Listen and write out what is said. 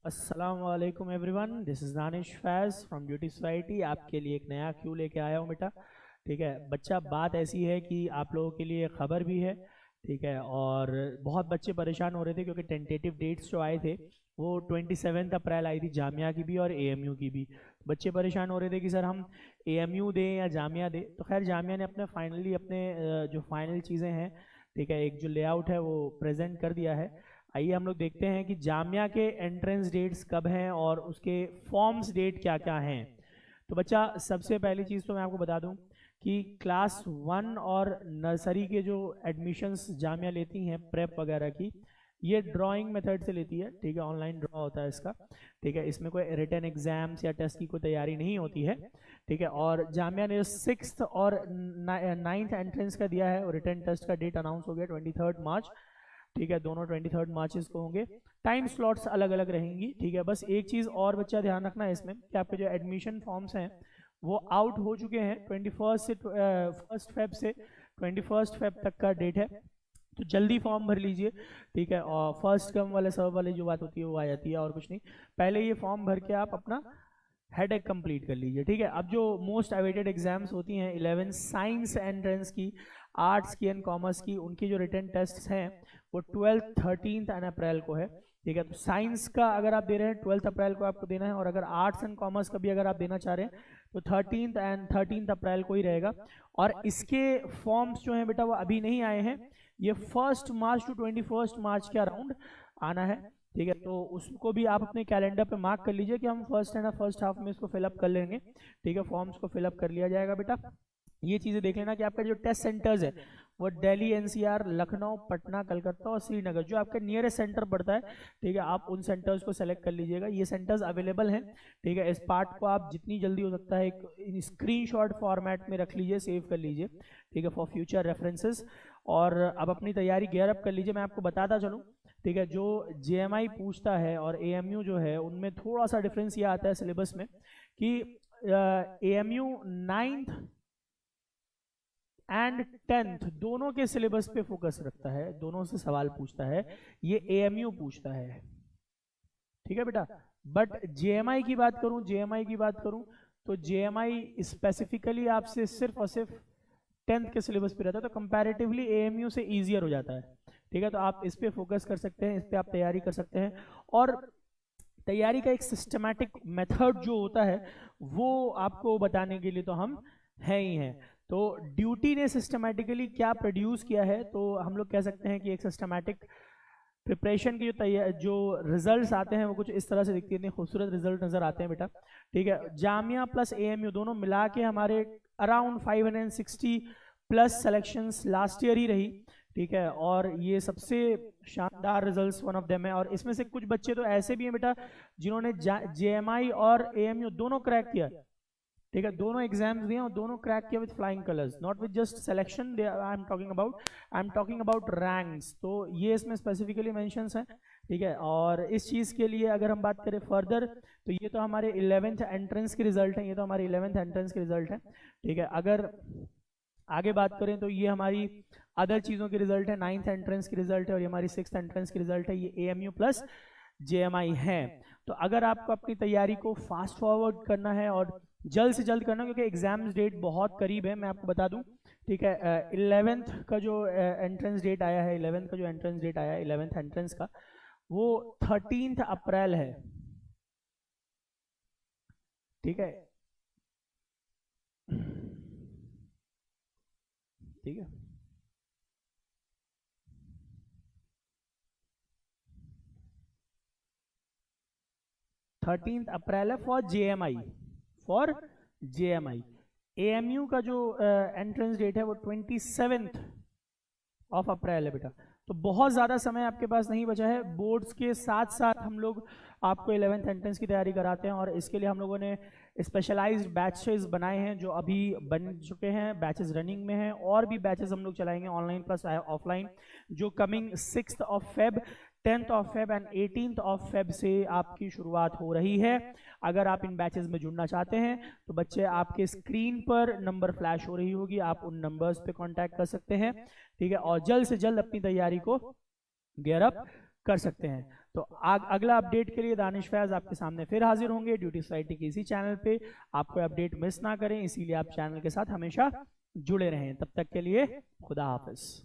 अस्सलामुअलैकुम everyone, this is Danish Faiz from beauty society. आपके लिए एक नया क्यू लेके आया हूँ बेटा। ठीक है बच्चा, बात ऐसी है कि आप लोगों के लिए ख़बर भी है। ठीक है, और बहुत बच्चे परेशान हो रहे थे क्योंकि टेंटेटिव डेट्स जो आए थे वो 27 अप्रैल आई थी, जामिया की भी और एएमयू की भी। बच्चे परेशान हो रहे थे कि सर हम एएमयू दें या जामिया दें। तो खैर जामिया ने अपने फाइनली अपने जो फाइनल चीज़ें हैं, ठीक है, एक जो लेआउट है वो प्रेजेंट कर दिया है। आइए हम लोग देखते हैं कि जामिया के एंट्रेंस डेट्स कब हैं और उसके फॉर्म्स डेट क्या क्या हैं। तो बच्चा, सबसे पहली चीज़ तो मैं आपको बता दूं कि क्लास 1 और नर्सरी के जो एडमिशन्स जामिया लेती हैं प्रेप वगैरह की, ये ड्राइंग मेथड से लेती है। ठीक है, ऑनलाइन ड्रॉ होता है इसका। ठीक है, इसमें कोई रिटन एग्जाम्स या टेस्ट की कोई तैयारी नहीं होती है। ठीक है, और जामिया ने 6th और 9th एंट्रेंस का दिया है और रिटन टेस्ट का डेट अनाउंस हो गया 23 मार्च। ठीक है, दोनों 23 मार्चेस को होंगे। टाइम स्लॉट्स अलग अलग रहेंगी। ठीक है, बस एक चीज़ और बच्चा ध्यान रखना है इसमें कि आपके जो एडमिशन फॉर्म्स हैं वो आउट हो चुके हैं 21 से 1 फेब से 21 फेब तक का डेट है। तो जल्दी फॉर्म भर लीजिए। ठीक है, और फर्स्ट कम वाले सब वाली जो बात होती है वो आ जाती है, और कुछ नहीं। पहले ये फॉर्म भर के आप अपना हेडेक कंप्लीट कर लीजिए। ठीक है, अब जो मोस्ट अवेटेड एग्जाम्स होती हैं 11 साइंस एंट्रेंस की, आर्ट्स की एंड कॉमर्स की, उनकी जो रिटन टेस्ट हैं वो 12th 13th एंड अप्रैल को है। ठीक है, तो साइंस का अगर आप दे रहे हैं 12th अप्रैल को आपको देना है, और अगर आर्ट्स एंड कॉमर्स का भी अगर आप देना चाह रहे हैं तो 13th अप्रैल को ही रहेगा। और इसके फॉर्म्स जो हैं बेटा वो अभी नहीं आए हैं, ये 1 मार्च टू 21 मार्च के अराउंड आना है। ठीक है, तो उसको भी आप अपने कैलेंडर पे मार्क कर लीजिए कि हम फर्स्ट हाफ में इसको फिलअप कर लेंगे। ठीक है, फॉर्म्स को फिलअप कर लिया जाएगा बेटा। ये चीज़ें देख लेना कि आपका जो टेस्ट सेंटर्स है वो दिल्ली, एनसीआर, लखनऊ, पटना, कलकत्ता और श्रीनगर, जो आपका नियरेस्ट सेंटर पड़ता है। ठीक है, आप उन सेंटर्स को सेलेक्ट कर लीजिएगा। ये सेंटर्स अवेलेबल हैं। ठीक है, इस पार्ट को आप जितनी जल्दी हो सकता है एक स्क्रीनशॉट फॉर्मेट में रख लीजिए, सेव कर लीजिए। ठीक है, फॉर फ्यूचर रेफरेंसेस। और अब अपनी तैयारी गेयर अप कर लीजिए। मैं आपको बताता चलूँ, ठीक है, जो जेएमआई पूछता है और एएमयू जो है उनमें थोड़ा सा डिफरेंस ये आता है सिलेबस में कि एएमयू 9th एंड 10th दोनों के सिलेबस पे फोकस रखता है, दोनों से सवाल पूछता है। ये एएमयू पूछता है। ठीक है बेटा, बट जेएमआई की बात करूं तो जेएमआई स्पेसिफिकली आपसे सिर्फ और सिर्फ 10th के सिलेबस पे रहता है, तो कंपैरेटिवली एएमयू से ईजियर हो जाता है। ठीक है, तो आप इस पे फोकस कर सकते हैं, इस पे आप तैयारी कर सकते हैं। और तैयारी का एक सिस्टमैटिक मेथड जो होता है वो आपको बताने के लिए तो हम हैं ही हैं। तो ड्यूटी ने सिस्टमैटिकली क्या प्रोड्यूस किया है, तो हम लोग कह सकते हैं कि एक सिस्टमैटिक प्रिपरेशन के जो रिजल्ट्स आते हैं वो कुछ इस तरह से दिखती है। इतने खूबसूरत रिजल्ट नजर आते हैं बेटा। ठीक है, जामिया प्लस एएमयू दोनों मिला के हमारे around 560 plus selections last year ही रही। ठीक है, और ये सबसे शानदार रिजल्ट्स वन ऑफ देम है। और इसमें से कुछ बच्चे तो ऐसे भी हैं बेटा जिन्होंने जेएमआई और एएमयू दोनों क्रैक किया। ठीक है, दोनों एग्जाम्स दिए और दोनों क्रैक किया with flying colours, not with just selection. I am talking about ranks. तो ये इसमें स्पेसिफिकली मेंशंस हैं। ठीक है, और इस चीज़ के लिए अगर हम बात करें फर्दर, तो ये तो हमारे 11th एंट्रेंस के रिजल्ट हैं। ये तो हमारे 11th एंट्रेंस के रिजल्ट हैं। ठीक है, अगर आगे बात करें तो ये हमारी अदर चीज़ों के रिजल्ट है। 9th एंट्रेंस की रिजल्ट है और ये हमारी 6th एंट्रेंस की रिजल्ट है। ये एएमयू प्लस जेएमआई है। तो अगर आपको अपनी तैयारी को फास्ट फॉरवर्ड करना है और जल्द से जल्द करना, क्योंकि एग्जाम्स डेट बहुत करीब है, मैं आपको बता दूं। ठीक है, 11th का जो एंट्रेंस डेट आया है, 11th का जो एंट्रेंस डेट आया है 11th एंट्रेंस का, वो 13th अप्रैल है। ठीक है, ठीक है, 13th अप्रैल है for JMI, for JMI. AMU का जो एंट्रेंस डेट है वो 27th ऑफ अप्रैल है बेटा। तो बहुत ज़्यादा समय आपके पास नहीं बचा है। बोर्ड्स के साथ साथ हम लोग आपको 11th एंट्रेंस की तैयारी कराते हैं, और इसके लिए हम लोगों ने स्पेशलाइज्ड बैचेस बनाए हैं जो अभी बन चुके हैं, बैचेस रनिंग में हैं, और भी बैचेस हम लोग चलाएंगे ऑनलाइन प्लस ऑफलाइन, जो coming 6th of Feb, 10th of Feb and 18th of Feb से आपकी शुरुआत हो रही है। अगर आप इन बैचेस में जुड़ना चाहते हैं तो बच्चे आपके स्क्रीन पर नंबर फ्लैश हो रही होगी, आप उन नंबर्स पे कांटेक्ट कर सकते हैं। ठीक है, और जल्द से जल्द अपनी तैयारी को गियर अप कर सकते हैं। तो अगला अपडेट के लिए दानिश फैज आपके सामने फिर हाजिर होंगे ड्यूटी सोसाइटी के इसी चैनल पे। आप कोई अपडेट मिस ना करें, इसीलिए आप चैनल के साथ हमेशा जुड़े रहें। तब तक के लिए खुदा हाफिज।